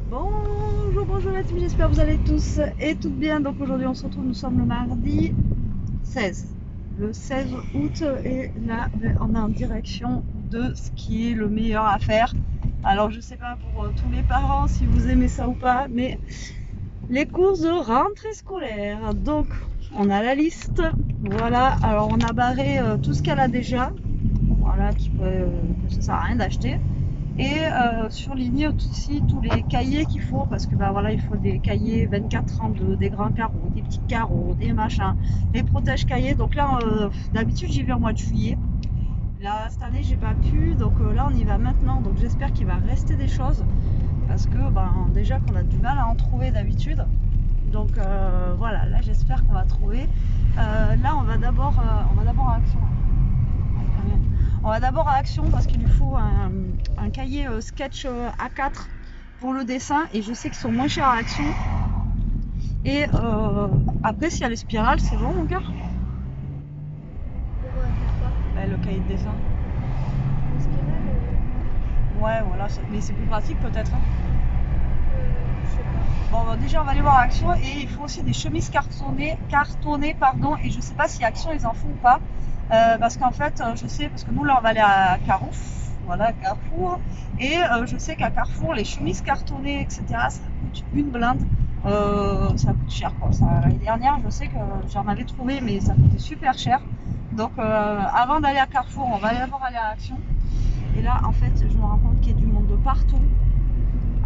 Bonjour, bonjour la team, j'espère que vous allez tous et toutes bien. Donc aujourd'hui on se retrouve, nous sommes le mardi 16. Le 16 août et là on est en direction de ce qui est le meilleur à faire. Alors je sais pas pour tous les parents si vous aimez ça ou pas, mais les courses de rentrée scolaire. Donc on a la liste, voilà, alors on a barré tout ce qu'elle a déjà, voilà, que ça sert à rien d'acheter. Et surligner aussi tous les cahiers qu'il faut, parce que bah, voilà, il faut des cahiers 24-32, des grands carreaux, des petits carreaux, des machins, des protèges cahiers. Donc là, d'habitude, j'y vais au mois de juillet. Là, cette année, j'ai pas pu, donc là, on y va maintenant. Donc j'espère qu'il va rester des choses, parce que ben, déjà qu'on a du mal à en trouver d'habitude. Donc voilà, là, j'espère qu'on va trouver. Là, on va d'abord à Action. On va d'abord à Action parce qu'il lui faut un cahier sketch A4 pour le dessin et je sais qu'ils sont moins chers à Action. Et après, s'il y a les spirales, c'est bon mon cœur? Pour faire quoi? Ben, le cahier de dessin. Une spirale? Ouais, voilà, mais c'est plus pratique peut-être. Hein. Je sais pas. Bon, déjà, on va aller voir Action et il faut aussi des chemises cartonnées pardon, et je sais pas si Action ils en font ou pas. Parce qu'en fait, je sais, parce que nous là, on va aller à Carouf, voilà, Carrefour, et je sais qu'à Carrefour, les chemises cartonnées, etc., ça coûte une blinde. Ça coûte cher quoi. L'année dernière, je sais que j'en avais trouvé, mais ça coûtait super cher. Donc, avant d'aller à Carrefour, on va d'abord aller à Action. Et là, en fait, je me rends compte qu'il y a du monde de partout.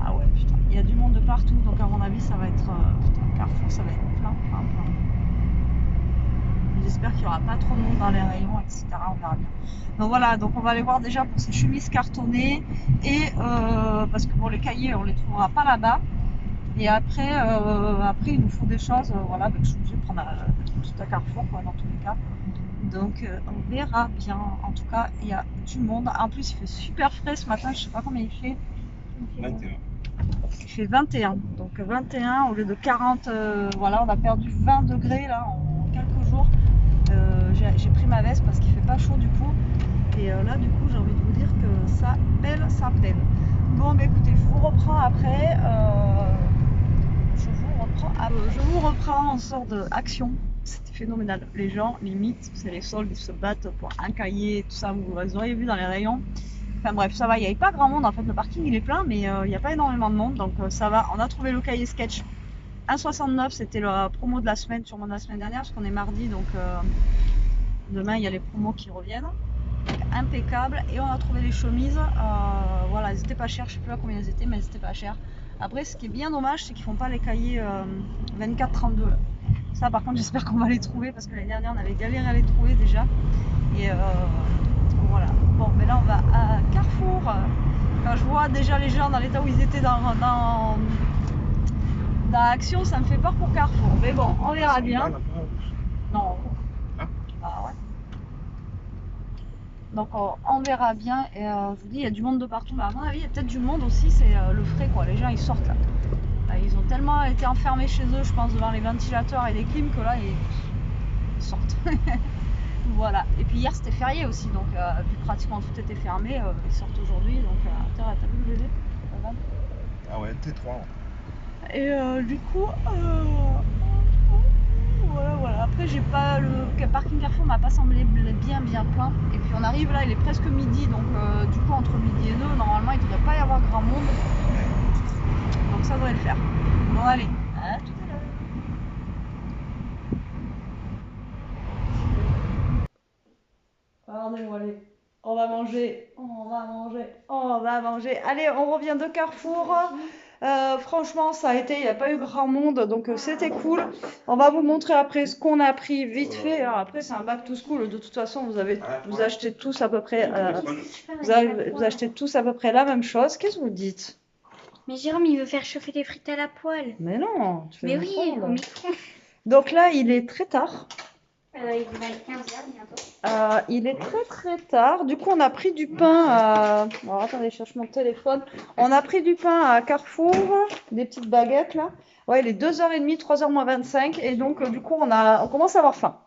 Ah ouais, putain, il y a du monde de partout, donc à mon avis, ça va être. Putain, Carrefour, ça va être plein, plein, plein. J'espère qu'il n'y aura pas trop de monde dans les rayons, etc. On verra bien. Donc voilà, donc on va aller voir déjà pour ces chemises cartonnées. Et parce que bon, les cahiers, on les trouvera pas là-bas. Et après, après, il nous faut des choses. Voilà, donc je suis obligée de prendre tout à Carrefour, quoi, dans tous les cas. Donc on verra bien. En tout cas, il y a du monde. En plus, il fait super frais ce matin. Je sais pas combien il fait. 21. Il fait 21. Donc 21 au lieu de 40. Voilà, on a perdu 20 degrés là en quelques jours. J'ai pris ma veste parce qu'il fait pas chaud du coup. Et là, du coup, j'ai envie de vous dire que ça pèle, ça pèle. Bon, bah écoutez, je vous reprends après. Je vous reprends en sorte d'action. C'était phénoménal. Les gens, limite, c'est les soldes, ils se battent pour un cahier, tout ça. Vous auriez vu dans les rayons. Enfin bref, ça va. Il n'y avait pas grand monde. En fait, le parking il est plein, mais il n'y a pas énormément de monde. Donc ça va. On a trouvé le cahier sketch 1,69. C'était la promo de la semaine, sûrement de la semaine dernière, parce qu'on est mardi. Donc demain, il y a les promos qui reviennent. Donc, impeccable. Et on a trouvé les chemises. Voilà, elles étaient pas chères. Je sais plus à combien elles étaient, mais elles étaient pas chères. Après, ce qui est bien dommage, c'est qu'ils font pas les cahiers 24-32. Ça, par contre, j'espère qu'on va les trouver parce que l'année dernière, on avait galéré à les trouver déjà. Et voilà. Bon, mais là, on va à Carrefour. Quand je vois déjà les gens dans l'état où ils étaient dans Action, ça me fait peur pour Carrefour. Mais bon, on verra bien. Non. Ah ouais. Donc on verra bien. Et je vous dis, il y a du monde de partout. Mais à mon avis, il y a peut-être du monde aussi. C'est le frais quoi. Les gens ils sortent là. Ils ont tellement été enfermés chez eux, je pense, devant les ventilateurs et les clims que là ils sortent. Voilà. Et puis hier c'était férié aussi, donc vu que pratiquement tout était fermé, ils sortent aujourd'hui. Donc t'as vu le bébé? Ah ouais, T3. Et du coup, voilà, voilà. Après, j'ai pas le parking Carrefour m'a pas semblé bien plein. Et puis on arrive là, il est presque midi, donc du coup entre midi et 2, normalement il devrait pas y avoir grand monde. Donc ça devrait le faire. Bon allez, à tout à l'heure. Allez, allez. On va manger, on va manger, on va manger. Allez, on revient de Carrefour. Franchement, ça a été, il n'y a pas eu grand monde, donc c'était cool. On va vous montrer après ce qu'on a pris vite fait. Alors après, c'est un back to school. De toute façon, vous achetez tous à peu près, vous achetez tous à peu près la même chose. Qu'est-ce que vous dites? Mais Jérôme, il veut faire chauffer des frites à la poêle. Mais non, tu fais Mais le oui, micro-ondes. au micro. Donc là, il est très tard. Il va être 15h bientôt. Il est très tard. Du coup, on a pris du pain. Alors, attendez, je cherche mon téléphone. On a pris du pain à Carrefour, des petites baguettes là. Ouais, il est 2h30, 3h moins 25. Et donc, du coup, on commence à avoir faim.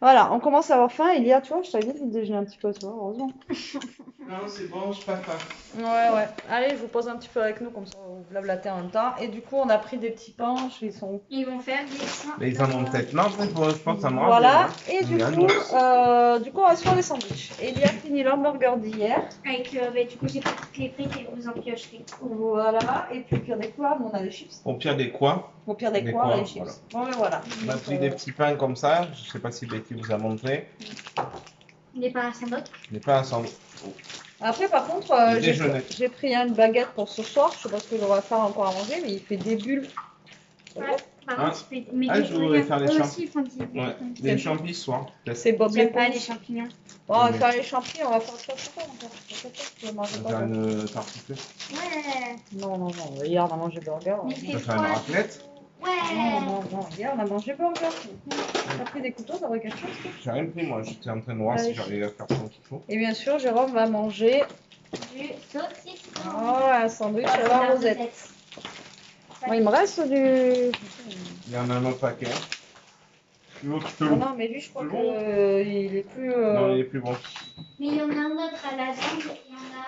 Voilà, on commence à avoir faim. Elia, tu vois, je t'avais dit de déjeuner un petit peu, tu vois, heureusement. Non, c'est bon, je pas faim. Ouais. Allez, je vous pose un petit peu avec nous, comme ça on blablater en même temps. Et du coup, on a pris des petits pains, ils sont... Ils vont faire des seins. Mais ils en ont peut-être. Non, après, je pense que ça me Voilà, rappelle. et du coup, on va se faire des sandwichs. Elia a fini l'hamburger d'hier. Avec, du coup, j'ai pris toutes les frites et vous en piocherez. Voilà, et puis au pire des quoi, on a des chips. Au pire des quoi? Au pire des quoi, les chips. Voilà. On a pris des petits pains comme ça. Je sais pas si Betty vous a montré. Les pains à sandwich. Les pains ensemble. Après, par contre, Le déjeuner. j'ai pris une baguette pour ce soir. Je sais pas ce que j'aurai à faire encore à manger, mais il fait des bulles. Ouais. Par contre, il fait... Mais Ah, je voulais faire les eux champignons. aussi, ils font des bulles. Ouais, des champignons ce soir. C'est Bob J'aime pas l'éponge. les champignons. Bon, on va faire les champignons, on va faire ça encore. Tu veux manger On va quoi, faire toi une tartiflette. Ouais. Non. Hier, on a mangé burger. Mais On c'est va faire une quoi? raclette. Ouais. Non. Hier, on a mangé burger. T'as pris des couteaux, t'as pris quelque chose, toi? J'ai rien pris, moi. J'étais en train de voir si j'arrivais à faire son qu'il faut. Et bien sûr, Jérôme va manger Du saucisson. un sandwich à la rosette. Moi, il me reste du... Il y en a un autre paquet. Tu veux que je te Ah le... non, mais lui, je crois C'est qu'il bon est plus... Non, il est plus bon. Mais il y en a un autre à la viande, il y en a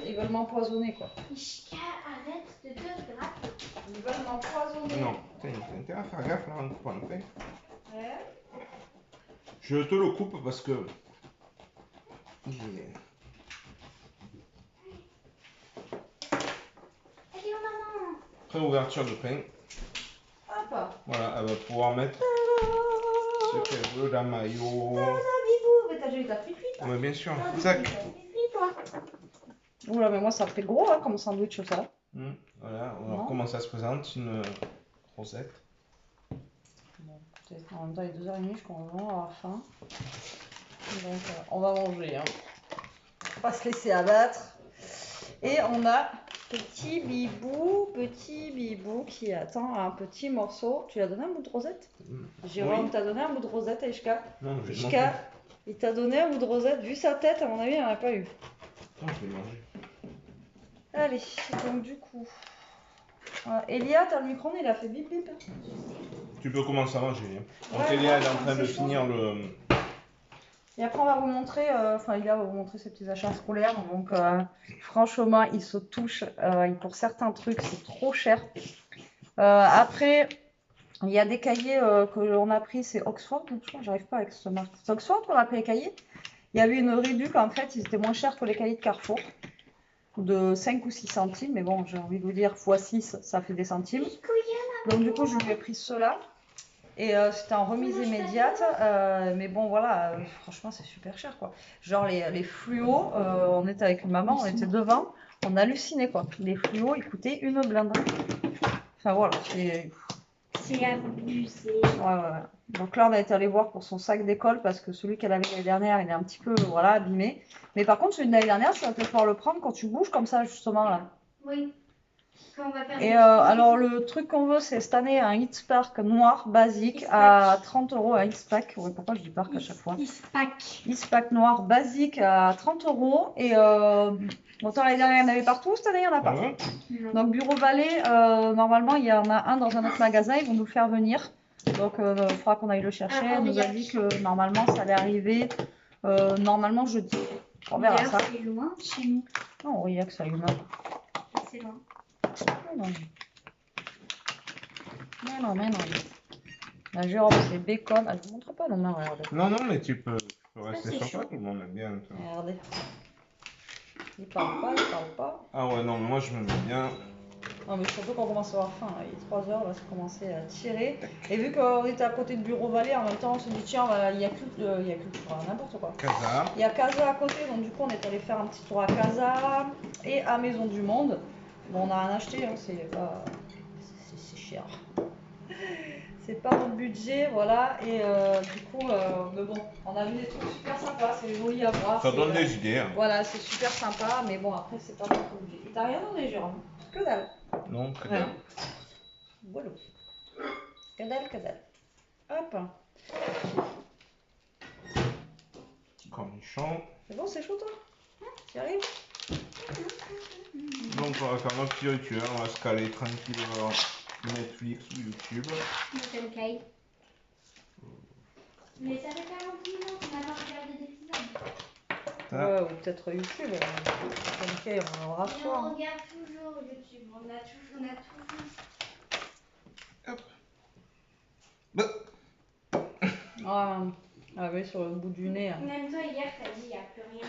Ils veulent m'empoisonner, quoi. Ishka, arrête de te gratter. Ils veulent m'empoisonner. Non, t'as intérêt à faire gaffe là, en coupant le pain. Ouais. Je te le coupe parce que... Allez, maman. Préouverture de pain. Hop. Voilà, elle va pouvoir mettre ce qu'elle veut, la maillot. Mais t'as déjà eu ta fripite, là. Mais bien sûr, Zach. Oula, mais moi, ça fait gros, hein, comme sandwich, ça. Voilà, alors Non. comment ça se présente, une rosette. Bon, écoutez, en même temps, il est 2h30, je commence vraiment à avoir faim. Donc, on va manger, hein. On va pas se laisser abattre. Et on a petit bibou qui attend un petit morceau. Tu lui as donné un bout de rosette? Jérôme t'a donné un bout de rosette à Ishka? Non, je vais Ishka, il t'a donné un bout de rosette. Vu sa tête, à mon avis, il n'en a pas eu. Non, je vais manger. Allez, donc du coup... Elia, t'as le micro-ondes, il a fait bip bip. Tu peux commencer à manger. Donc Ouais, Elia, elle est en c'est train de chaud. finir le... Et après, on va vous montrer, Elia va vous montrer ses petits achats scolaires. Donc, franchement, il se touche. Pour certains trucs, c'est trop cher. Après, il y a des cahiers que l'on a pris, c'est Oxford. Je crois, j'arrive pas avec ce marque. C'est Oxford qu'on a pris les cahiers. Il y avait une réduc, en fait, ils étaient moins chers que les cahiers de Carrefour. De 5 ou 6 centimes. Mais bon, j'ai envie de vous dire, x 6, ça fait des centimes. Donc, du coup, je lui ai pris ceux-là. Et c'était en remise immédiate, mais bon voilà, franchement c'est super cher quoi. Genre les fluos, on était avec une maman, on était devant, on hallucinait quoi. Les fluos ils coûtaient une blinde. Enfin voilà, C'est abusé. Ouais. Donc là on a été allé voir pour son sac d'école parce que celui qu'elle avait l'année dernière il est un petit peu voilà, abîmé. Mais par contre celui de l'année dernière tu vas peut-être pouvoir le prendre quand tu bouges comme ça justement là. Oui. Quand on va faire Et alors le truc qu'on veut c'est cette année un X-Pack noir basique à 30 €, un X-Pack. Ouais, pourquoi je dis Park à chaque fois? X-Pack noir basique à 30 €. Et autant l'année dernière il y en avait partout, cette année il n'y en a pas. Donc Bureau Vallée, normalement il y en a un dans un autre magasin, ils vont nous le faire venir. Donc il faudra qu'on aille le chercher. Elle nous a dit que normalement ça allait arriver normalement jeudi. On verra ça. C'est loin de chez nous. Non, oui, il y a que ça humain. C'est loin. Mais non. La Jérôme, c'est bacon. Ah, je vous montre pas, non, regardez. Non, mais tu peux rester sur toi, tout le monde aime bien. Toi. Regardez. Il parle pas. Ah ouais, non, mais moi je me mets bien. Non, mais surtout qu'on commence à avoir faim. Là. Il est 3 heures, on va se commencer à tirer. Et vu qu'on était à côté de Bureau Vallée, en même temps, on s'est dit, tiens, il y a n'importe quoi. Casa. Il y a Casa à côté, donc du coup, on est allé faire un petit tour à Casa et à Maison du Monde. Bon, on n'a rien acheté, hein, c'est pas... C'est cher. C'est pas notre budget, voilà. Et du coup, mais bon, on a vu des trucs super sympas, c'est joli à voir. Ça donne des idées. Hein. Voilà, c'est super sympa, mais bon, après, c'est pas notre budget. Et t'as rien donné, Jérôme? Que dalle. Non, que dalle. Voilà. Que dalle. Hop. Cornichon. C'est bon, c'est chaud, toi? Tu y arrives? Donc on va faire notre petit rituel, on va se caler tranquille Netflix ou YouTube. Mais ça fait 40 minutes qu'on n'a pas regardé d'épisode. Ah. Ouais, ou peut-être YouTube. Ok, on aura Et soir. on regarde toujours YouTube. On a tout vu. Bah, Ah oui, sur le bout du nez. Hein. Même toi, hier, t'as dit il n'y a plus rien.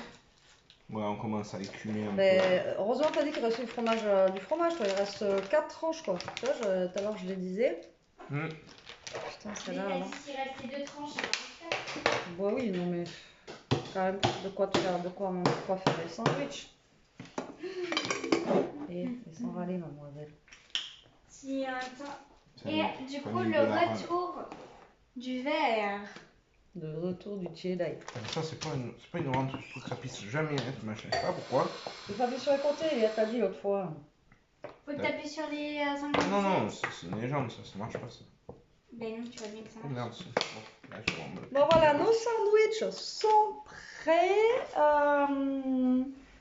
ouais, on commence à écumer un Mais heureusement, t'as dit qu'il restait du fromage, toi. Il reste 4 tranches, quoi. Tu vois, tout à l'heure, je le disais. peu. Putain, Mais celle-là, t'as là. dit qu'il restait 2 tranches, il en reste 4. Bah oui, non, mais quand même, de quoi faire des sandwichs. Et sans râler, mademoiselle. Si, attends. Ça Et y- du ça coup, y est, le de la râle. retour du verre. De retour du Jedi. Ça, c'est pas une rente, je trouve que ça pisse jamais, hein, ce machin. Je sais pas pourquoi. J'ai pas vu sur les côtés, il a dit l'autre fois. Faut que t'appuies sur les Non, non, ingrédients. c'est une légende, ça marche pas, ça. Ben non, tu vois bien que ça Oh marche. merde, c'est. Bon, là, je vais me le Bon voilà, récupérer. nos sandwichs sont prêts.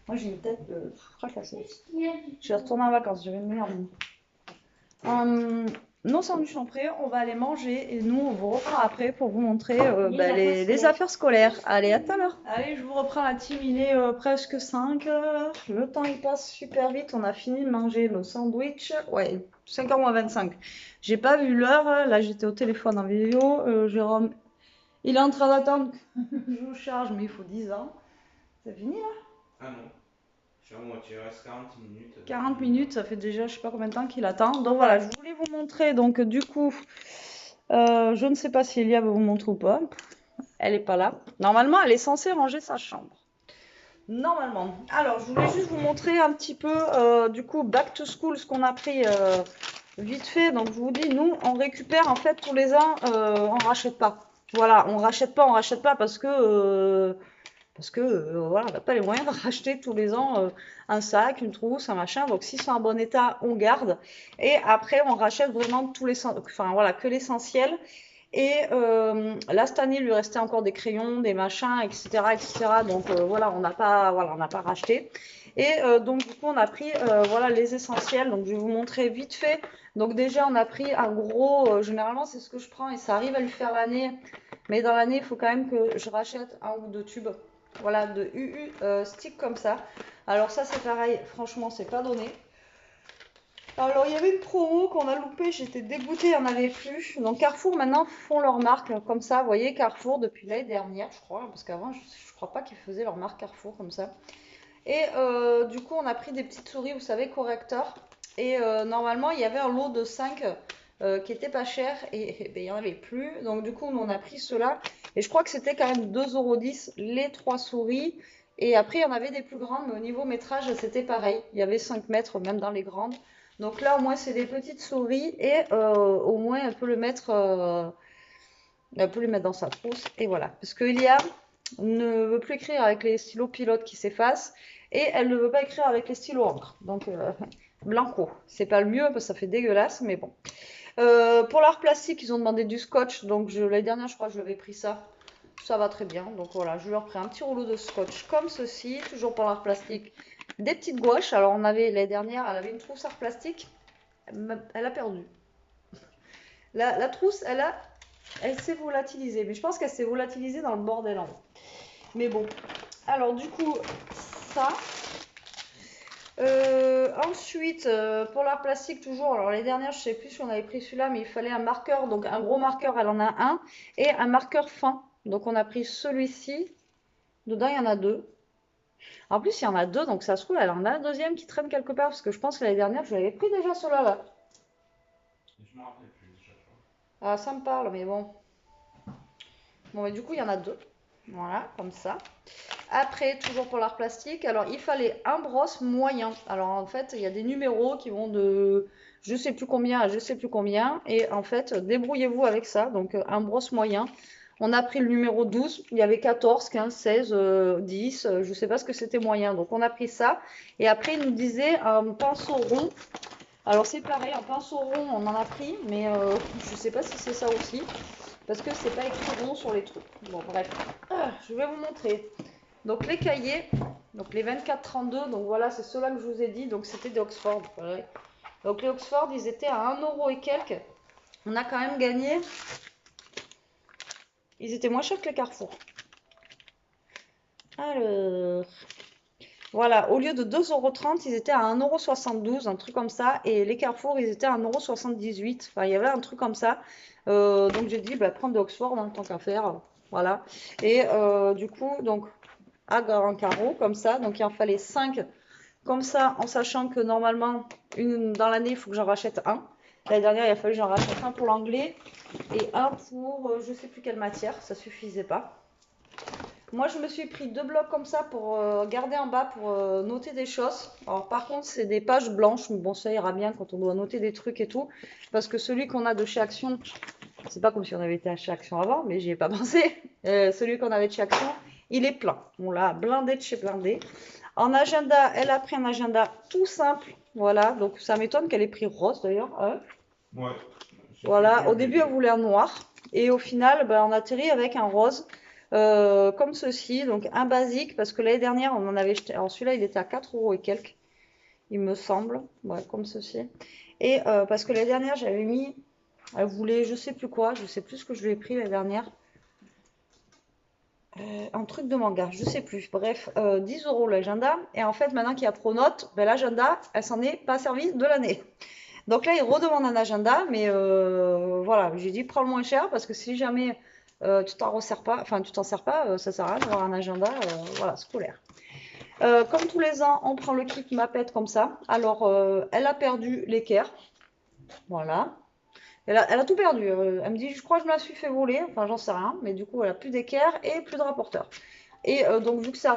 Moi j'ai une tête de fracassée. Je vais retourner en vacances, je vais me merde. Nos sandwichs sont prêts, on va les manger et nous on vous reprend après pour vous montrer les affaires scolaires. Allez, à tout à l'heure. Allez, je vous reprends la team, il est presque 5 heures. Le temps il passe super vite, on a fini de manger nos sandwichs. Ouais, 5h moins 25. J'ai pas vu l'heure, là j'étais au téléphone en vidéo. Jérôme, il est en train d'attendre que je vous charge, mais il faut 10 ans. C'est fini là? Ah non, je suis à moitié, il reste 40 minutes. 40 minutes, ça fait déjà je sais pas combien de temps qu'il attend. Donc voilà, je voulais vous montrer. Donc du coup, je ne sais pas si Elia va vous montrer ou pas. Elle est pas là. Normalement, elle est censée ranger sa chambre. Normalement. Alors, je voulais juste vous montrer un petit peu, du coup, back to school, ce qu'on a pris vite fait. Donc, je vous dis, nous, on récupère en fait tous les ans, on rachète pas. Voilà, on rachète pas parce que voilà, on n'a pas les moyens de racheter tous les ans un sac, une trousse, un machin. Donc, s'ils sont en bon état, on garde. Et après, on rachète vraiment voilà, que l'essentiel. Et là, cette année, il lui restait encore des crayons, des machins, etc. etc. Donc voilà, on n'a pas racheté. Et donc, du coup, on a pris voilà, les essentiels. Donc, je vais vous montrer vite fait. Donc, déjà, on a pris un gros. Généralement, c'est ce que je prends et ça arrive à lui faire l'année. Mais dans l'année, il faut quand même que je rachète 1 ou 2 tubes. Voilà, de UU stick comme ça. Alors, ça, c'est pareil. Franchement, c'est pas donné. Alors, il y avait une promo qu'on a loupée, j'étais dégoûtée, il n'y en avait plus. Donc, Carrefour, maintenant, font leur marque comme ça. Vous voyez, Carrefour, depuis l'année dernière, je crois, parce qu'avant, je ne crois pas qu'ils faisaient leur marque Carrefour comme ça. Et du coup, on a pris des petites souris, vous savez, correcteurs. Et normalement, il y avait un lot de 5 qui était pas cher et ben, il n'y en avait plus. Donc, du coup, nous, on a pris ceux-là. Et je crois que c'était quand même 2,10 € les 3 souris. Et après, il y en avait des plus grandes, mais au niveau métrage, c'était pareil. Il y avait 5 mètres, même dans les grandes. Donc là, au moins, c'est des petites souris et au moins, elle peut le mettre dans sa trousse. Et voilà. Parce que Elia ne veut plus écrire avec les stylos pilotes qui s'effacent et elle ne veut pas écrire avec les stylos encre. Donc, blanco. C'est pas le mieux parce que ça fait dégueulasse, mais bon. Pour l'art plastique, ils ont demandé du scotch. Donc, l'année dernière, je crois que je l'avais pris ça. Ça va très bien. Donc voilà, je leur ai pris un petit rouleau de scotch comme ceci, toujours pour l'art plastique. Des petites gouaches. Alors, on avait l'année dernière, elle avait une trousse art plastique. Elle a perdu. La trousse, elle s'est volatilisée. Mais je pense qu'elle s'est volatilisée dans le bordel en haut. Mais bon. Alors, du coup, ça. Ensuite, pour l'art plastique, toujours. Alors, les dernières, je sais plus si on avait pris celui-là, mais il fallait un marqueur. Donc, un gros marqueur, elle en a un. Et un marqueur fin. Donc, on a pris celui-ci. Dedans, il y en a 2. En plus, il y en a 2, donc ça se trouve, elle en a un deuxième qui traîne quelque part. Parce que je pense que l'année dernière, je l'avais pris déjà celui-là. Je m'en rappelle plus déjà. Ah, ça me parle, mais bon. Bon, mais du coup, il y en a 2. Voilà, comme ça. Après, toujours pour l'art plastique, alors il fallait un brosse moyen. Alors en fait, il y a des numéros qui vont de je sais plus combien à je sais plus combien. Et en fait, débrouillez-vous avec ça. Donc un brosse moyen. On a pris le numéro 12. Il y avait 14, 15, 16, 10. Je ne sais pas ce que c'était moyen. Donc on a pris ça. Et après, il nous disait un pinceau rond. Alors c'est pareil, un pinceau rond, on en a pris. Mais je ne sais pas si c'est ça aussi. Parce que c'est pas écrit rond sur les trucs. Bon, bref. Je vais vous montrer. Donc les cahiers, donc les 24-32, donc voilà, c'est ceux-là que je vous ai dit, donc c'était des Oxford. Voilà. Donc les Oxford, ils étaient à 1 € et quelques. On a quand même gagné. ils étaient moins chers que les Carrefour. Alors, voilà, au lieu de 2,30 €, ils étaient à 1,72 €, un truc comme ça. Et les Carrefour, ils étaient à 1,78 €. Enfin, il y avait un truc comme ça. Donc j'ai dit, bah, prendre de Oxford, hein, tant qu'à faire. Voilà. Et du coup, donc, à grand carreau, comme ça. Donc il en fallait 5 comme ça, en sachant que normalement, dans l'année, il faut que j'en rachète un. L'année dernière, il a fallu que j'en rachète un pour l'anglais et un pour je sais plus quelle matière, ça suffisait pas. Moi, je me suis pris 2 blocs comme ça pour garder en bas pour noter des choses. Alors, par contre, c'est des pages blanches, mais bon, ça ira bien quand on doit noter des trucs et tout. Parce que celui qu'on a de chez Action, c'est pas comme si on avait été à chez Action avant, mais j'y ai pas pensé. Celui qu'on avait de chez Action, il est plein. On l'a blindé de chez blindé. En agenda, elle a pris un agenda tout simple. Voilà, donc ça m'étonne qu'elle ait pris rose d'ailleurs. Hein. Ouais. Voilà, au début, elle voulait un noir. Et au final, ben, on atterrit avec un rose. Comme ceci, donc un basique, parce que l'année dernière, on en avait jeté. Alors celui-là, il était à 4 € et quelques, il me semble. Ouais, comme ceci. Et parce que l'année dernière, j'avais mis. Elle voulait, je sais plus quoi, je sais plus ce que je lui ai pris l'année dernière. Un truc de manga, je sais plus. Bref, 10 € l'agenda. Et en fait, maintenant qu'il y a Pronote, ben, l'agenda, elle s'en est pas servie de l'année. Donc là, il redemande un agenda, mais voilà, j'ai dit prends le moins cher parce que si jamais tu t'en resserres pas, enfin tu t'en sers pas, ça sert à rien d'avoir un agenda, voilà, scolaire. Comme tous les ans, on prend le kit Mapette comme ça. Alors, elle a perdu l'équerre, voilà. Elle a tout perdu. Elle me dit, je crois que je me la suis fait voler. Enfin, j'en sais rien. Mais du coup, elle a plus d'équerre et plus de rapporteur. Et donc, vu que ces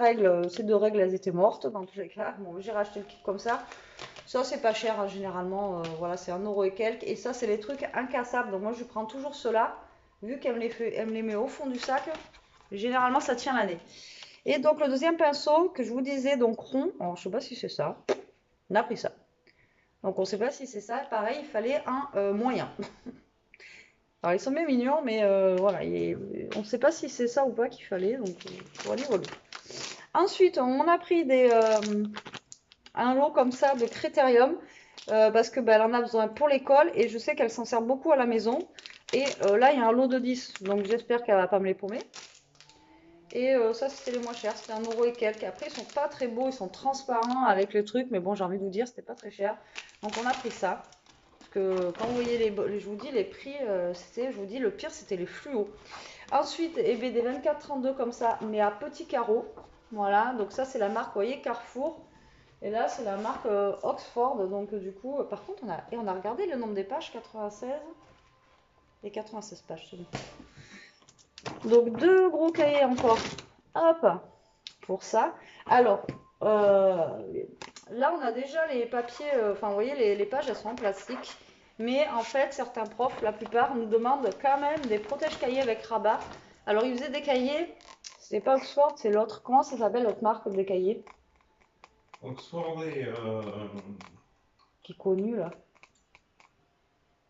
2 règles, elles étaient mortes, dans tous les cas, bon, j'ai racheté le kit comme ça. Ça, c'est pas cher, hein, généralement. Voilà, c'est 1 € et quelques. Et ça, c'est les trucs incassables. Donc, moi, je prends toujours ceux-là. Vu qu'elle me les met au fond du sac, généralement, ça tient l'année. Et donc, le deuxième pinceau que je vous disais, donc rond. Alors, je sais pas si c'est ça. On a pris ça. Donc on ne sait pas si c'est ça. Pareil, il fallait un moyen. Alors ils sont bien mignons, mais voilà, on ne sait pas si c'est ça ou pas qu'il fallait. Donc voilà, voilà. Ensuite, on a pris un lot comme ça de critérium. Parce que elle en a besoin pour l'école. Et je sais qu'elle s'en sert beaucoup à la maison. Et là, il y a un lot de 10. Donc j'espère qu'elle ne va pas me les paumer. Et ça, c'était les moins chers. C'était 1 € et quelques. Après, ils sont pas très beaux. Ils sont transparents avec le truc. Mais bon, j'ai envie de vous dire, c'était pas très cher. Donc on a pris ça. Parce que quand vous voyez je vous dis les prix, je vous dis le pire, c'était les fluos. Ensuite, des 24-32 comme ça, mais à petits carreaux. Voilà, donc ça, c'est la marque, vous voyez, Carrefour. Et là, c'est la marque Oxford. Donc du coup, par contre, on a regardé le nombre des pages, 96. Et 96 pages, c'est bon. Donc 2 gros cahiers encore, hop, pour ça. Alors, là on a déjà les papiers, enfin vous voyez les pages elles sont en plastique. Mais en fait certains profs, la plupart, nous demandent quand même des protège-cahiers avec rabat. Alors ils faisaient des cahiers, c'est pas Oxford, c'est l'autre. Comment ça s'appelle l'autre marque des cahiers? Oxford et. Qui est connu là.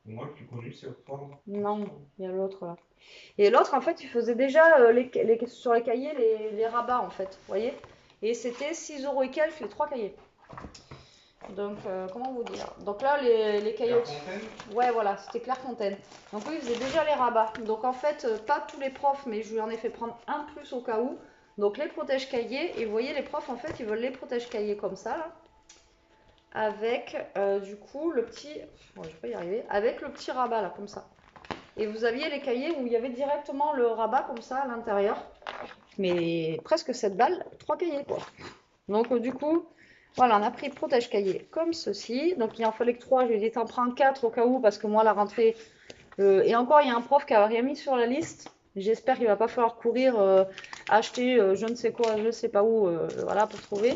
Moi, le plus connu, c'est Oxford. Non, il y a l'autre là. Et l'autre, en fait, il faisait déjà sur les cahiers les rabats, en fait, vous voyez. Et c'était 6 € et quelques les 3 cahiers. Donc, comment vous dire? Donc là, les cahiers... Ouais, voilà, c'était Clairefontaine. Donc oui, ils faisaient déjà les rabats. Donc en fait, pas tous les profs, mais je lui en ai fait prendre un plus au cas où. Donc les protège-cahiers, et vous voyez, les profs, en fait, ils veulent les protège-cahiers comme ça, là. Avec, du coup, le petit... Bon, je vais pas y arriver. Avec le petit rabat, là, comme ça. Et vous aviez les cahiers où il y avait directement le rabat comme ça à l'intérieur. Mais presque 7 balles, 3 cahiers quoi. Donc du coup, voilà, on a pris protège-cahier comme ceci. Donc il en fallait que 3, je lui ai dit t'en prends 4 au cas où parce que moi la rentrée... et encore, il y a un prof qui a rien mis sur la liste. J'espère qu'il ne va pas falloir courir acheter je ne sais quoi, je ne sais pas où, voilà, pour trouver.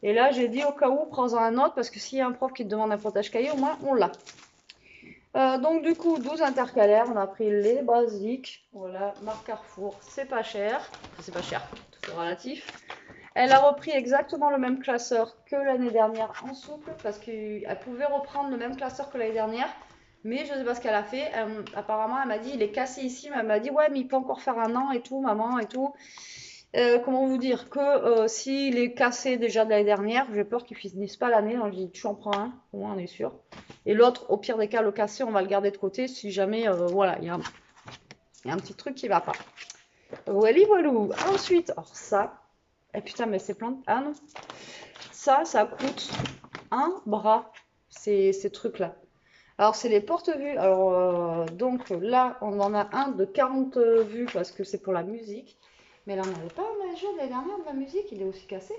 Et là, j'ai dit au cas où, prends-en un autre parce que s'il y a un prof qui te demande un protège-cahier, au moins on l'a. Donc du coup 12 intercalaires, on a pris les basiques, voilà, marque Carrefour, c'est pas cher, enfin, c'est pas cher, tout est relatif. Elle a repris exactement le même classeur que l'année dernière en souple parce qu'elle pouvait reprendre le même classeur que l'année dernière, mais je sais pas ce qu'elle a fait. Apparemment elle m'a dit il est cassé ici, mais elle m'a dit ouais mais il peut encore faire un an et tout maman et tout. Comment vous dire que s'il est cassé déjà de l'année dernière, j'ai peur qu'il finisse pas l'année. Donc, je dis, tu en prends un, au moins on est sûr. Et l'autre, au pire des cas, le cassé, on va le garder de côté si jamais, voilà, il y a Il y a un petit truc qui va pas. Voilà, voilà. Ensuite, alors ça. Eh putain, mais c'est plein de... Ah non. Ça coûte un bras, ces trucs-là. Alors, c'est les porte-vues. Alors, donc là, on en a un de 40 vues parce que c'est pour la musique. Mais là, on n'avait pas un jeu de l'année dernière de la musique, il est aussi cassé.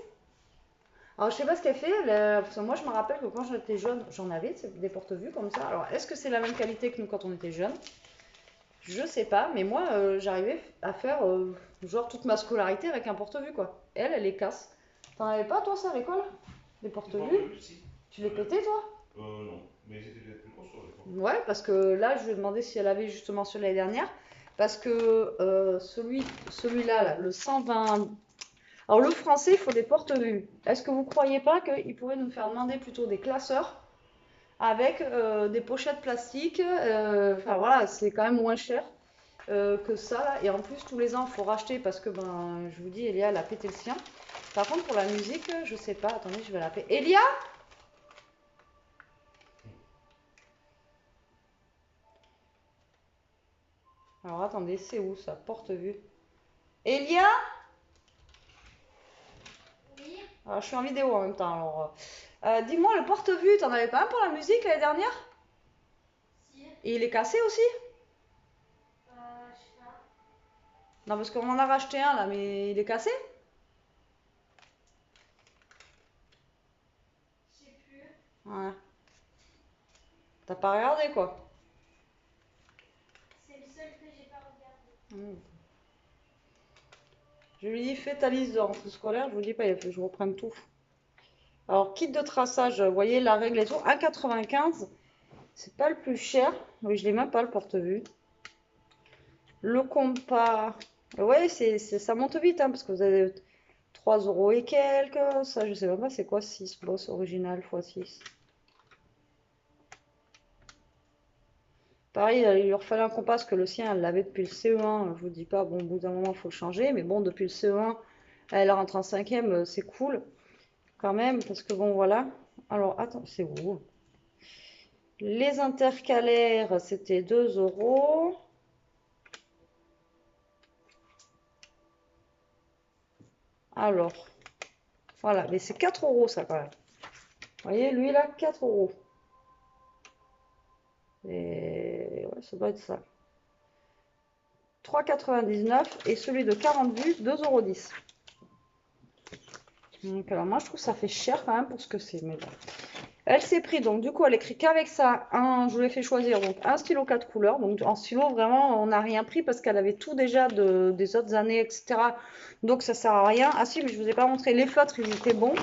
Alors, je sais pas ce qu'elle fait, parce que moi, je me rappelle que quand j'étais jeune, j'en avais des porte-vues comme ça. Alors, est-ce que c'est la même qualité que nous quand on était jeune? Je sais pas, mais moi, j'arrivais à faire genre toute ma scolarité avec un porte-vue, quoi. Elle les casse. T'en avais pas, toi, ça, à l'école? Des porte-vues? Si. Tu les pétais, toi? Non, mais c'était peut-être plus costaud à l'époque. Ouais, parce que là, je lui ai demandé si elle avait justement celui l'année dernière. Parce que celui-là, là, le 120. Alors, le français, il faut des porte-vues. Est-ce que vous croyez pas qu'il pourrait nous faire demander plutôt des classeurs avec des pochettes plastiques? Enfin, voilà, c'est quand même moins cher que ça, là. Et en plus, tous les ans, il faut racheter parce que, ben, je vous dis, Elia, elle a pété le sien. Par contre, pour la musique, je sais pas. Attendez, je vais l'appeler. Elia? Alors, attendez, c'est où ça? Porte-vue. Elia? Oui, Alors, je suis en vidéo en même temps. Alors, dis-moi, le porte-vue, t'en avais pas un pour la musique l'année dernière? si, Et il est cassé aussi? je sais pas, Non, parce qu'on en a racheté un là, mais il est cassé? je sais plus. Ouais. T'as pas regardé quoi? C'est le seul que j'ai pas regardé. Hmm. Je lui dis, fais ta liste de rentrée scolaire. Je vous dis pas, il faut que je reprenne tout. Alors, kit de traçage, vous voyez la règle et tout, 1,95. C'est pas le plus cher. Oui, je l'ai même pas le porte-vue. Le compas. Ouais, ça monte vite, hein, parce que vous avez 3 euros et quelques. Ça, je sais même pas, c'est quoi 6 boss original x 6. Pareil, il lui refallait un compas parce que le sien, elle l'avait depuis le CE1. Je vous dis pas, bon, au bout d'un moment, il faut le changer. Mais bon, depuis le CE1, elle rentre en cinquième, c'est cool quand même. Parce que bon, voilà. Alors, attends, c'est où? Les intercalaires, c'était 2 euros. Alors, voilà, mais c'est 4 euros ça quand même. Vous voyez, lui là, 4 euros. Et ouais, ça doit être ça. 3,99 et celui de 40 vues, 2,10 €. Donc, alors moi je trouve que ça fait cher quand même pour ce que c'est. Mais bon. Elle s'est pris, donc du coup elle écrit qu'avec ça, je lui ai fait choisir donc un stylo 4 couleurs. Donc en stylo vraiment on n'a rien pris parce qu'elle avait tout déjà des autres années, etc. Donc ça sert à rien. Ah si, mais je vous ai pas montré, les feutres ils étaient bons.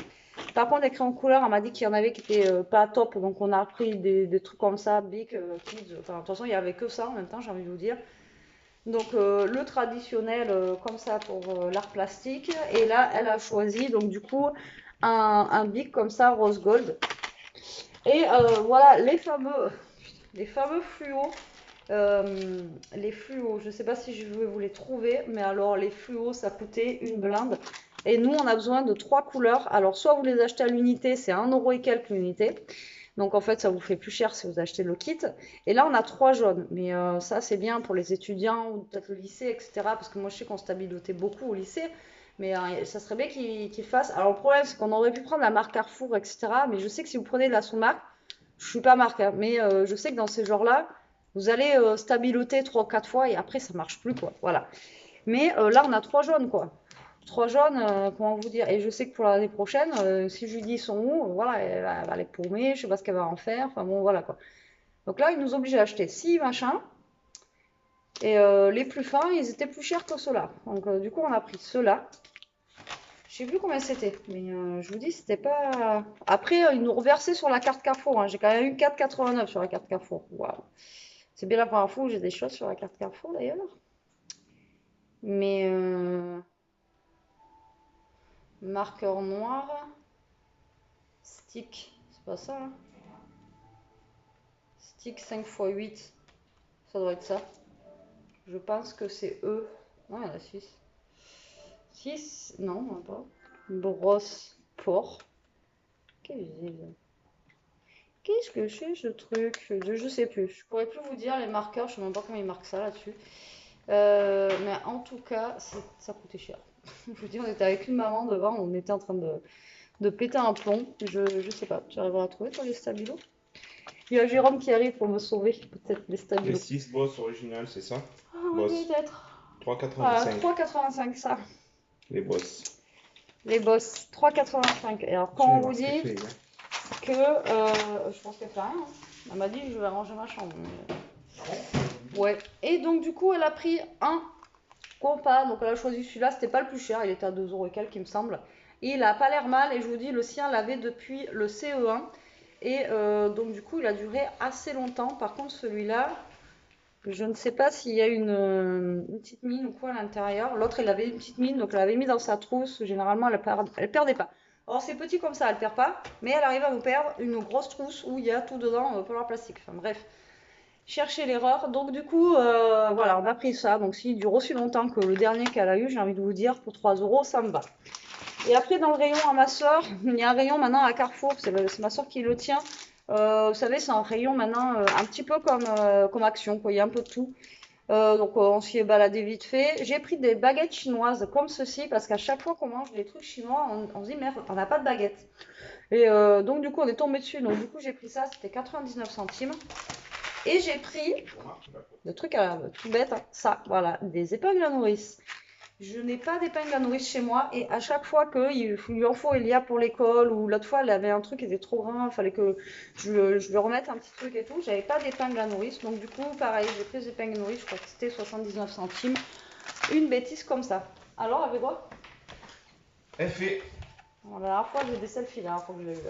Par contre, les crayons de couleur, elle m'a dit qu'il y en avait qui étaient pas top, donc on a pris des trucs comme ça, Bic, Kids. Enfin, de toute façon, il n'y avait que ça en même temps, j'ai envie de vous dire. Donc le traditionnel comme ça pour l'art plastique. Et là, elle a choisi donc du coup un Bic comme ça, rose gold. Et voilà les fameux fluos. Les fluos, je ne sais pas si je vais vous les trouver, mais alors les fluos, ça coûtait une blinde. Et nous, on a besoin de 3 couleurs. Alors, soit vous les achetez à l'unité, c'est 1 euro et quelques l'unité. Donc, en fait, ça vous fait plus cher si vous achetez le kit. Et là, on a 3 jaunes. Mais ça, c'est bien pour les étudiants ou peut-être le lycée, etc. Parce que moi, je sais qu'on se stabilotait beaucoup au lycée. Mais ça serait bien qu'ils fassent. Alors, le problème, c'est qu'on aurait pu prendre la marque Carrefour, etc. Mais je sais que si vous prenez de la sous-marque, je suis pas marque, hein, mais je sais que dans ces genres-là, vous allez stabiloter 3 ou 4 fois et après, ça marche plus, quoi. Voilà. Mais là, on a 3 jaunes, quoi. 3 jaunes, comment vous dire? Et je sais que pour l'année prochaine, si je lui dis ils sont où, voilà, elle va les paumer, je sais pas ce qu'elle va en faire. Enfin bon, voilà, quoi. Donc là, ils nous obligent à acheter 6 machins. Et les plus fins, ils étaient plus chers que ceux-là. Donc du coup, on a pris ceux-là. Je sais plus combien c'était, mais je vous dis, c'était pas. Après, ils nous reversaient sur la carte Carrefour, hein. J'ai quand même eu 4,89 sur la carte Carrefour. Waouh. C'est bien la première fois où j'ai des choses sur la carte Carrefour d'ailleurs. Mais marqueur noir, stick, c'est pas ça, hein. Stick 5x8, ça doit être ça. Je pense que c'est eux. Non, il y en a 6. 6, non, même pas. Brosse port. Qu'est-ce que c'est ce truc? Je sais plus. Je pourrais plus vous dire les marqueurs, je sais même pas comment ils marquent ça là-dessus. Mais en tout cas, ça coûtait cher. Je vous dis, on était avec une maman devant, on était en train de péter un plomb. Je sais pas, tu arriveras à trouver toi les stabilos? Il y a Jérôme qui arrive pour me sauver, peut-être les Les stabilos. 6 boss originales, c'est ça? Ah oui, Boss. peut-être. 3,85 3,85 ça. les boss. Les boss, 3,85. Et alors, Tu quand vas on voir vous ce qu'elle dit fait, hein. que je pense qu'elle fait rien, hein. Elle m'a dit je vais ranger ma chambre. Ouais. Et donc, du coup, elle a pris un compas. Donc, elle a choisi celui-là. C'était pas le plus cher. Il était à 2 € et quelques, il me semble. Et il a pas l'air mal. Et je vous dis, le sien l'avait depuis le CE1. Et donc, du coup, il a duré assez longtemps. Par contre, celui-là, je ne sais pas s'il y a une petite mine ou quoi à l'intérieur. L'autre, il avait une petite mine, donc elle l'avait mis dans sa trousse. Généralement, elle perdait pas. Alors, c'est petit comme ça, elle perd pas, mais elle arrive à nous perdre une grosse trousse où il y a tout dedans, pour leur plastique. Enfin, bref, chercher l'erreur. Donc, du coup, voilà, on a pris ça. Donc, s'il dure aussi longtemps que le dernier qu'elle a eu, j'ai envie de vous dire, pour 3 €, ça me va. Et après, dans le rayon à ma soeur, il y a un rayon maintenant à Carrefour, c'est ma soeur qui le tient. Vous savez, c'est un rayon maintenant un petit peu comme Action, quoi. Il y a un peu de tout. Donc on s'y est baladé vite fait. J'ai pris des baguettes chinoises comme ceci parce qu'à chaque fois qu'on mange des trucs chinois, on se dit merde, on n'a pas de baguette. Et donc du coup on est tombé dessus. Donc du coup j'ai pris ça, c'était 99 centimes. Et j'ai pris le truc tout bête, hein, ça, voilà, des épingles à nourrice. Je n'ai pas d'épingle à nourrice chez moi et à chaque fois qu'il lui en faut, il y a pour l'école ou l'autre fois elle avait un truc qui était trop grand, il fallait que je lui remette un petit truc et tout. J'avais pas d'épingle à nourrice donc du coup pareil, j'ai pris des épingles à nourrice, je crois que c'était 79 centimes. Une bêtise comme ça. Alors avec quoi? Elle fait. La dernière fois j'ai des selfies là, faut que je les vue.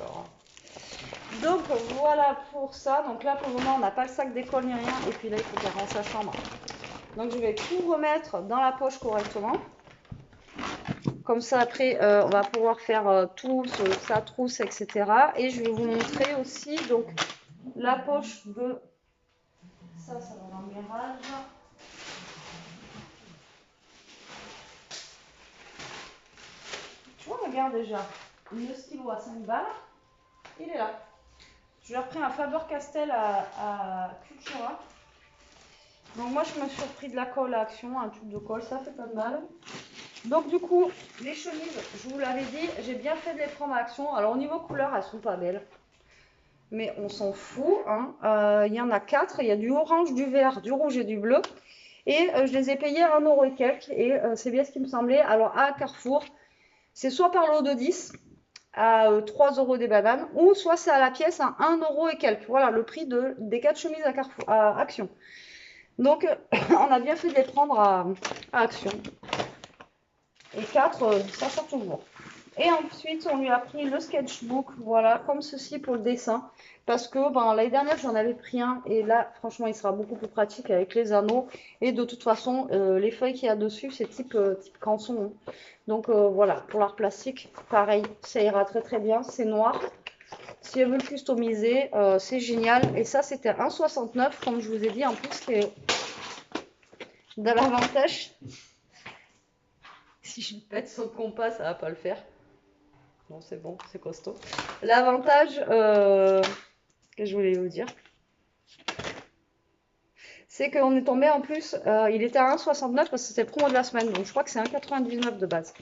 Donc voilà pour ça. Donc là pour le moment on n'a pas le sac d'école ni rien et puis là il faut qu'elle range sa chambre. Donc je vais tout remettre dans la poche correctement. Comme ça, après, on va pouvoir faire tout, sa trousse, etc. Et je vais vous montrer aussi donc, la poche de... Ça va dans le garage. Tu vois, regarde déjà. Le stylo à 5 balles, il est là. Je lui ai repris un Faber-Castell à Cultura. Donc moi, je me suis repris de la colle à Action, un tube de colle, ça fait pas de mal. Donc du coup, les chemises, je vous l'avais dit, j'ai bien fait de les prendre à Action. Alors au niveau couleur, elles sont pas belles. Mais on s'en fout, hein. Il y en a 4, il y a du orange, du vert, du rouge et du bleu. Et je les ai payés à 1 € et quelques. Et c'est bien ce qui me semblait. Alors à Carrefour, c'est soit par lot de 10 à 3 € des bananes, ou soit c'est à la pièce à 1 € et quelques. Voilà le prix des 4 chemises à, Carrefour, à Action. Donc on a bien fait de les prendre à Action. Et 4, ça sort toujours. Et ensuite, on lui a pris le sketchbook, voilà, comme ceci pour le dessin. Parce que l'année dernière, j'en avais pris un. Et là, franchement, il sera beaucoup plus pratique avec les anneaux. Et de toute façon, les feuilles qu'il y a dessus, c'est type canson. Hein. Donc voilà, pour l'art plastique, pareil, ça ira très très bien. C'est noir. Si elle veut le customiser, c'est génial. Et ça, c'était 1,69 €, comme je vous ai dit. En plus, c'est de l'avantage. Si je pète son compas, ça va pas le faire. Non, c'est bon, c'est costaud. L'avantage que je voulais vous dire, c'est qu'on est tombé en plus, il était à 1,69 € parce que c'était le promo de la semaine, donc je crois que c'est 1,99 € de base.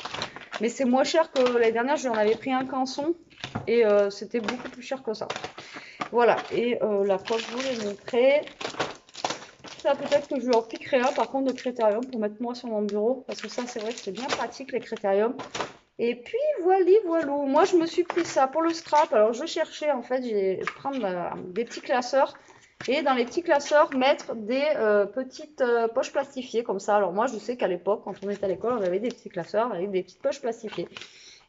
Mais c'est moins cher que l'année dernière, je lui en avais pris un canson et c'était beaucoup plus cher que ça. Voilà, et la poche, je vous l'ai montré. Ça, peut-être que je lui en piquerai un par contre de Critérium pour mettre moi sur mon bureau, parce que ça, c'est vrai que c'est bien pratique les Critérium. Et puis voilà. Moi je me suis pris ça pour le scrap. Alors je cherchais en fait, j'ai prendre des petits classeurs et dans les petits classeurs mettre des petites poches plastifiées comme ça. Alors moi je sais qu'à l'époque quand on était à l'école on avait des petits classeurs avec des petites poches plastifiées.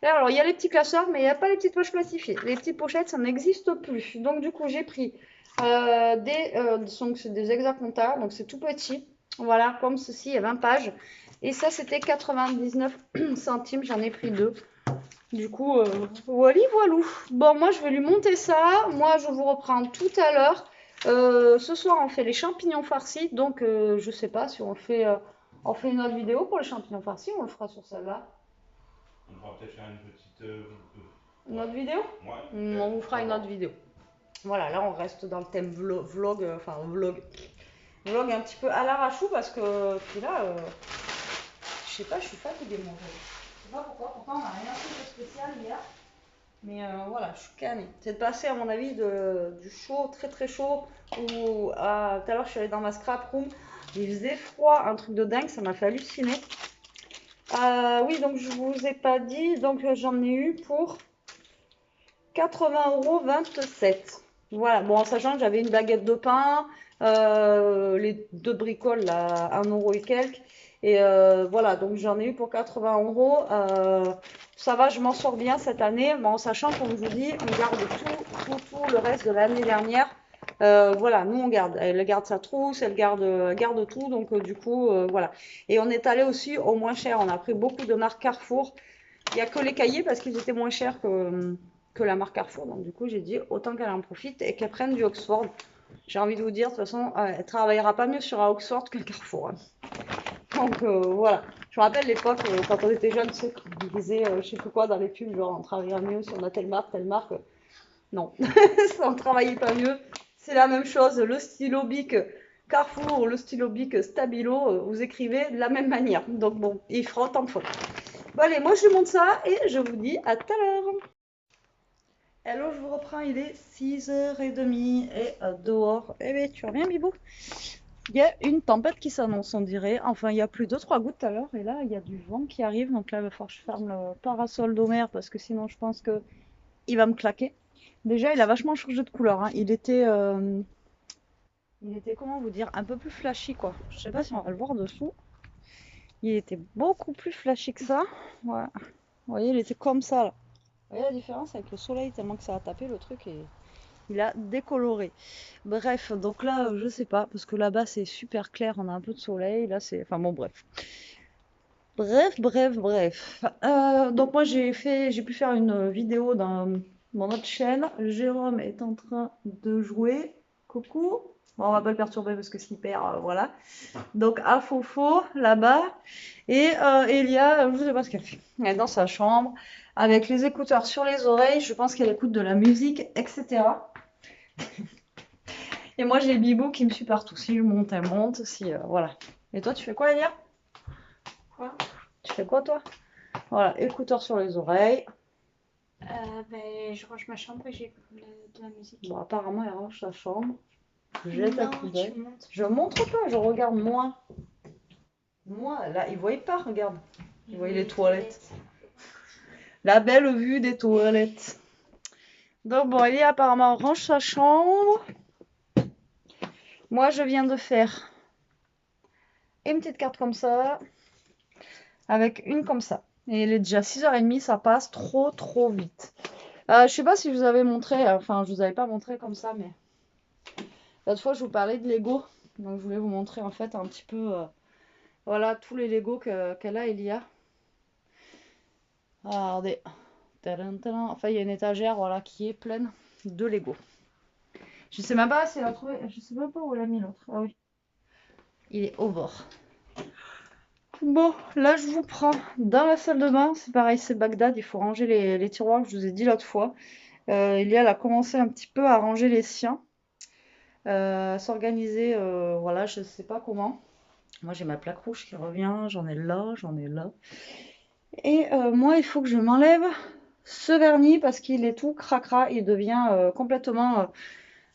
Et alors il y a les petits classeurs mais il n'y a pas les petites poches plastifiées. Les petites pochettes ça n'existe plus. Donc du coup j'ai pris c'est des hexacontas, donc c'est tout petit. Voilà comme ceci, il y a 20 pages. Et ça, c'était 99 centimes. J'en ai pris 2. Du coup, voilà. Bon, moi, je vais lui monter ça. Moi, je vous reprends tout à l'heure. Ce soir, on fait les champignons farcis. Donc, je sais pas si on fait une autre vidéo pour les champignons farcis ou on le fera sur celle-là. On pourra peut-être faire une petite. Une autre vidéo? Ouais. On vous fera une autre vidéo. Voilà, là, on reste dans le thème vlog. vlog un petit peu à l'arrache-tout parce que puis là, je sais pas, je suis fatiguée moi. Je sais pas pourquoi, pourtant on n'a rien fait de spécial hier. Mais voilà, je suis canée. C'est de passer à mon avis du chaud, très très chaud, ou tout à l'heure je suis allée dans ma scrap room, il faisait froid, un truc de dingue, ça m'a fait halluciner. Oui, donc je vous ai pas dit, donc j'en ai eu pour 80,27 €. Voilà, bon, en sachant que j'avais une baguette de pain, les deux bricoles là, 1 € et quelques. Et voilà, donc j'en ai eu pour 80 euros. Ça va, je m'en sors bien cette année, mais en sachant, comme je vous dis, on garde tout le reste de l'année dernière. Voilà, nous on garde. Elle garde sa trousse, elle garde tout, donc du coup, voilà. Et on est allé aussi au moins cher. On a pris beaucoup de marques Carrefour. Il n'y a que les cahiers parce qu'ils étaient moins chers que la marque Carrefour. Donc du coup, j'ai dit autant qu'elle en profite et qu'elle prenne du Oxford. J'ai envie de vous dire, de toute façon, elle travaillera pas mieux sur un Oxford que le Carrefour, hein. Donc voilà. Je me rappelle l'époque quand on était jeunes, ceux qui disaient je sais plus quoi dans les pubs, genre on travaillera mieux si on a telle marque, telle marque. Non, on ne travaillait pas mieux. C'est la même chose. Le stylo Bic Carrefour ou le stylo Bic Stabilo, vous écrivez de la même manière. Donc bon, il fera autant de fautes. Bon allez, moi je lui montre ça et je vous dis à tout à l'heure. Hello, je vous reprends, il est 6h30 et dehors. Eh bien, tu reviens, Bibou? Il y a une tempête qui s'annonce, on dirait. Enfin, il y a plus 2-3 gouttes tout à l'heure et là, il y a du vent qui arrive. Donc là, il va falloir que je ferme le parasol d'Omer parce que sinon, je pense que il va me claquer. Déjà, il a vachement changé de couleur, hein. Il était, comment vous dire, un peu plus flashy, quoi. Je sais pas si on va le voir dessous. Il était beaucoup plus flashy que ça. Ouais. Vous voyez, il était comme ça, là. Vous voyez la différence avec le soleil, tellement que ça a tapé le truc et il a décoloré. Bref, donc là, je sais pas, parce que là-bas c'est super clair, on a un peu de soleil, là c'est... Enfin bon, bref. Bref. Donc moi j'ai pu faire une vidéo dans mon autre chaîne. Jérôme est en train de jouer. Coucou. Bon, on va pas le perturber parce que s'il perd, voilà. Donc à Fofo, là-bas. Et Elia, je sais pas ce qu'elle fait. Elle est dans sa chambre, avec les écouteurs sur les oreilles. Je pense qu'elle écoute de la musique, etc. Et moi j'ai Bibou qui me suit partout. Si je monte, elle monte. Si, voilà. Et toi, tu fais quoi, Elia? Quoi? Tu fais quoi, toi? Voilà, écouteurs sur les oreilles. Ben, je range ma chambre et j'écoute de la musique. Bon, apparemment, elle range sa chambre. Je jette un Non, coup tu d'œil. montres. Je montre pas, je regarde moi. Moi, là, il voyait pas, regarde. Il voyait les toilettes. La belle vue des toilettes. Donc bon, Elia apparemment range sa chambre. Moi, je viens de faire une petite carte comme ça, avec une comme ça. Et il est déjà 6h30, ça passe trop vite. Je sais pas si je vous avais montré, enfin je vous avais pas montré comme ça, mais l'autre fois je vous parlais de Lego. Donc je voulais vous montrer en fait un petit peu, voilà, tous les Lego qu'elle a, Elia. Regardez. Tadam, tadam. Enfin il y a une étagère, voilà, qui est pleine de Lego. Je sais même pas si elle a trouvé, je sais même pas où elle a mis l'autre. Ah oui, il est au bord. Bon, là je vous prends dans la salle de bain. C'est pareil, c'est Bagdad. Il faut ranger les tiroirs, je vous ai dit l'autre fois. Elia, elle a commencé un petit peu à ranger les siens, s'organiser, voilà, je sais pas comment. Moi j'ai ma plaque rouge qui revient, j'en ai là, j'en ai là. Et moi il faut que je m'enlève ce vernis parce qu'il est tout cracra, il devient complètement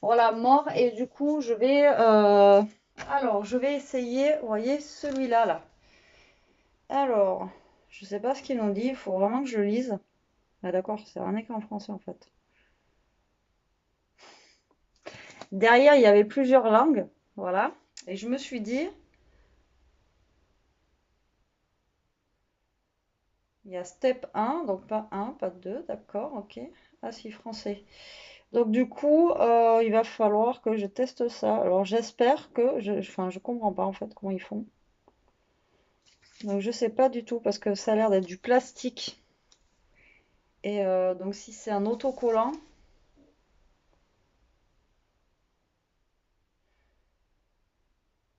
voilà, mort. Et du coup je vais alors je vais essayer, vous voyez celui-là là. Alors, je sais pas ce qu'ils ont dit, il faut vraiment que je lise. Ah d'accord, c'est un écrit en français en fait. Derrière, il y avait plusieurs langues, voilà. Et je me suis dit, il y a step 1, donc pas 1, pas 2, d'accord, ok. Ah si, français. Donc du coup, il va falloir que je teste ça. Alors j'espère que, enfin je comprends pas en fait comment ils font. Donc je sais pas du tout parce que ça a l'air d'être du plastique. Et donc si c'est un autocollant,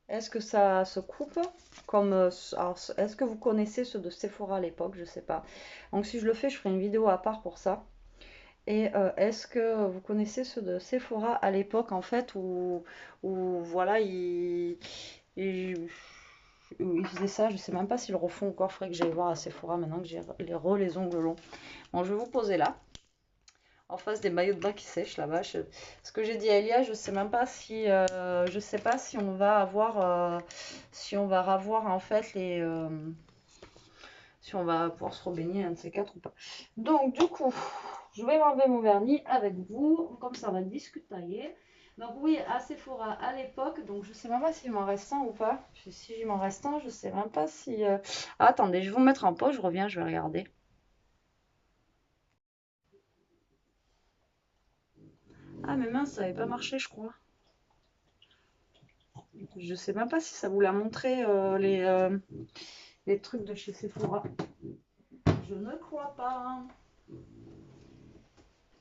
est-ce que ça se coupe comme alors, est-ce que vous connaissez ceux de Sephora à l'époque? Je sais pas. Donc si je le fais, je ferai une vidéo à part pour ça. Et est-ce que vous connaissez ceux de Sephora à l'époque en fait où voilà ils faisaient ça, je sais même pas s'ils le refont encore, faudrait que j'aille voir à Sephora maintenant que j'ai les ongles longs. Bon, je vais vous poser là, en face des maillots de bain qui sèchent là-bas. Ce que j'ai dit à Elia, je sais même pas si je sais pas si on va avoir si on va revoir en fait si on va pouvoir se rebaigner un de ces quatre ou pas. Donc du coup, je vais enlever mon vernis avec vous, comme ça on va discuter. Donc oui, à Sephora à l'époque, donc je sais même pas s'il m'en reste un ou pas. Si il m'en reste un, je sais même pas si... Ah, attendez, je vais vous mettre en pause, je reviens, je vais regarder. Ah mais mince, ça n'avait pas marché je crois. Je sais même pas si ça vous l'a montré les trucs de chez Sephora. Je ne crois pas.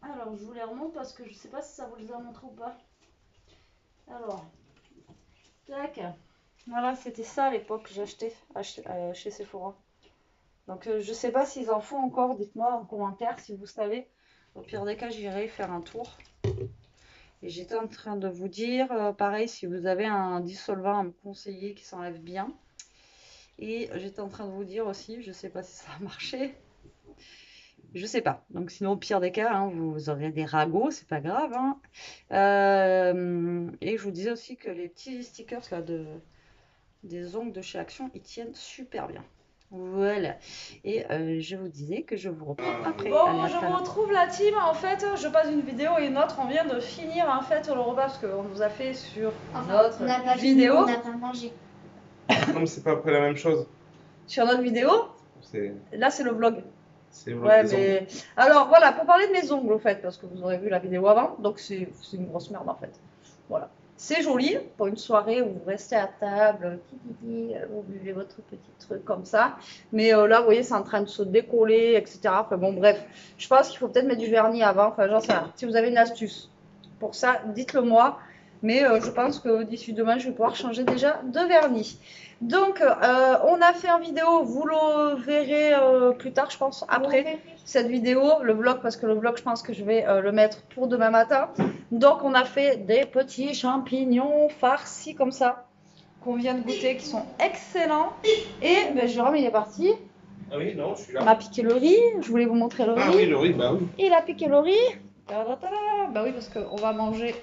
Alors je vous les remonte parce que je sais pas si ça vous les a montré ou pas. Alors, tac. Voilà, c'était ça à l'époque que j'achetais chez Sephora. Donc je sais pas s'ils en font encore, dites-moi en commentaire si vous savez. Au pire des cas, j'irai faire un tour. Et j'étais en train de vous dire, pareil, si vous avez un dissolvant à me conseiller qui s'enlève bien. Et j'étais en train de vous dire aussi, je sais pas si ça a marché. Je sais pas. Donc sinon, au pire des cas, hein, vous aurez des ragots, c'est pas grave. Hein. Et je vous disais aussi que les petits stickers là des ongles de chez Action, ils tiennent super bien. Voilà. Et je vous disais que je vous reprends après. Bon, allez, je vous retrouve la team. En fait, je passe une vidéo et une autre. On vient de finir en fait le repas parce qu'on nous a fait sur notre on n'a pas vidéo. On n'a pas mangé. Non, mais c'est pas après la même chose. Sur notre vidéo. Là, c'est le vlog. C'est le Ouais, mais... Alors, voilà, pour parler de mes ongles, en fait, parce que vous aurez vu la vidéo avant, donc c'est une grosse merde, en fait. Voilà. C'est joli pour une soirée où vous restez à table, vous buvez votre petit truc comme ça. Mais là, vous voyez, c'est en train de se décoller, etc. Enfin, bon, bref, je pense qu'il faut peut-être mettre du vernis avant. Enfin, j'en sais rien. Si vous avez une astuce pour ça, dites-le moi. Mais je pense que d'ici demain, je vais pouvoir changer déjà de vernis. Donc, on a fait en vidéo, vous le verrez plus tard, je pense, après cette vidéo, le vlog, parce que le vlog, je pense que je vais le mettre pour demain matin. Donc, on a fait des petits champignons farcis comme ça, qu'on vient de goûter, qui sont excellents. Et ben, Jérôme, il est parti. Ah oui, non, je suis là. Il m'a piqué le riz, je voulais vous montrer le riz. Ah oui, le riz, bah oui. Il a piqué le riz. Bah oui, parce qu'on va manger...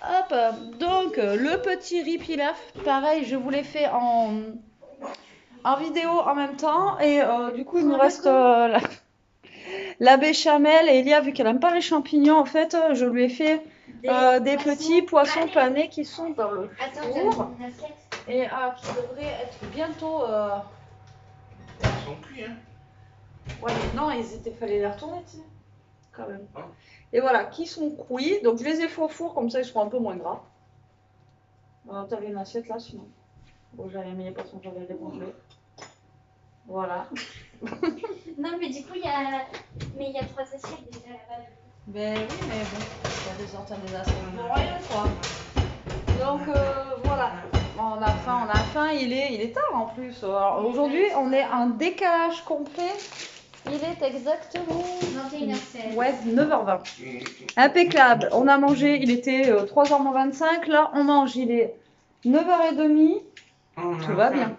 Hop, donc le petit riz pilaf, pareil, je vous l'ai fait en vidéo en même temps. Et du coup, il nous reste la béchamel. Et Elia, vu qu'elle n'aime pas les champignons, en fait, je lui ai fait des petits poissons panés qui sont dans le four. Et qui devraient être bientôt... Ils sont cuits, hein. Ouais, mais non, fallait les retourner, tu sais, quand même. Ah. Et voilà, qui sont cuits. Donc, je les ai fait au four, comme ça, ils seront un peu moins gras. T'avais une assiette là, sinon. Bon, j'avais mis les poissons, j'avais décongelé. Voilà. Non, mais du coup, il y a 3 assiettes déjà là-bas. Ben oui, mais bon, il y a des sortes des assiettes pour rien, quoi. Donc, voilà. On a faim, il est tard en plus. Alors, aujourd'hui, on est en décalage complet. Il est exactement 21h16. Ouais, 9h20. Impeccable. On a mangé, il était 3h25. Là, on mange, il est 9h30. Tout va bien.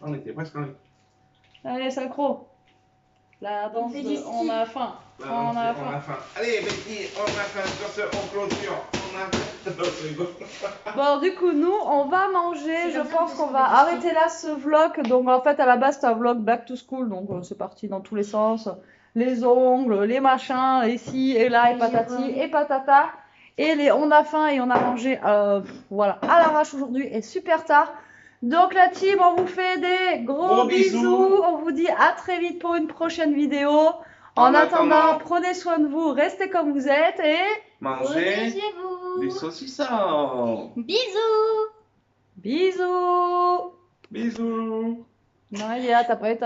On était presque en ligne. Allez, synchro. La danse de on a faim. On a faim. Allez, Betty, on a faim. Sur ce, on clôture. Bon, du coup, nous, on va manger. Je pense qu'on va arrêter là ce vlog. Donc, en fait, à la base, c'était un vlog back to school. Donc, c'est parti dans tous les sens. Les ongles, les machins, et ci, et là, et patati, et patata. Et on a faim et on a mangé, voilà, à l'arrache aujourd'hui et super tard. Donc, la team, on vous fait des gros bisous. On vous dit à très vite pour une prochaine vidéo. En attendant, prenez soin de vous, restez comme vous êtes et... Mangez du saucisson. Bisous. Bisous. Bisous. Non, Elia, t'as pas été...